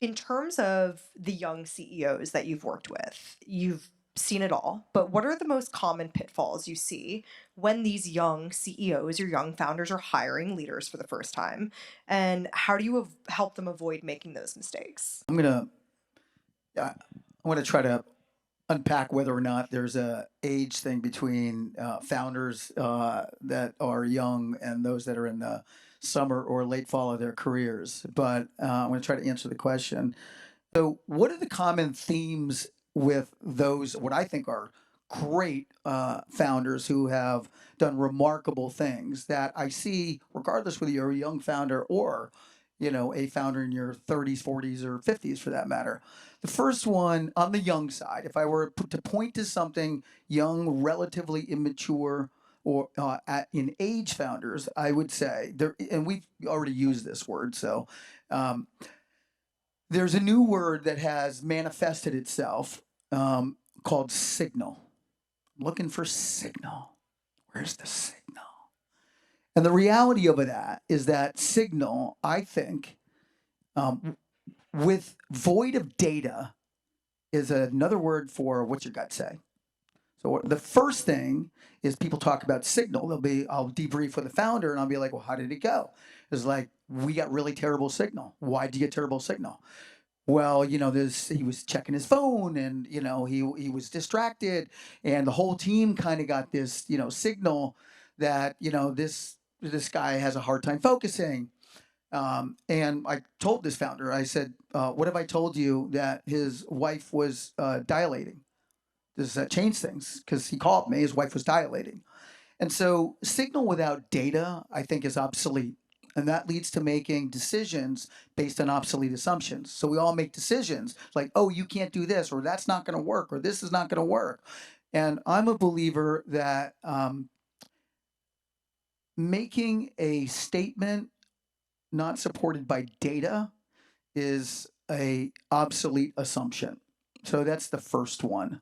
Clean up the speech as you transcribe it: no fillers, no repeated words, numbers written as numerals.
In terms of the young CEOs that you've worked with, you've seen it all, but what are the most common pitfalls you see when these young CEOs or young founders are hiring leaders for the first time? And how do you help them avoid making those mistakes? I'm gonna try to unpack whether or not there's a age thing between founders that are young and those that are in the summer or late fall of their careers. But I'm gonna try to answer the question. So, what are the common themes with those? What I think are great founders who have done remarkable things that I see, regardless whether you're a young founder or a founder in your 30s, 40s, or 50s for that matter. The first one on the young side, if I were to point to something young, relatively immature, or in age founders, I would say there, and we've already used this word, so um, there's a new word that has manifested itself called signal. I'm looking for signal. Where's the signal? And the reality of that is that signal, I think, um, with void of data, is another word for what's your gut say. So the first thing is people talk about signal. I'll debrief with the founder and I'll be like, well, how did it go? It's like, we got really terrible signal. Why did you get terrible signal? Well, this he was checking his phone and he was distracted and the whole team kind of got this, signal that, this guy has a hard time focusing. And I told this founder, I said, what have I told you that his wife was dilating? Does that change things? Because he called me, his wife was dilating. And so signal without data, I think, is obsolete. And that leads to making decisions based on obsolete assumptions. So we all make decisions like, oh, you can't do this, or that's not going to work, or this is not going to work. And I'm a believer that making a statement not supported by data is a obsolete assumption. So that's the first one.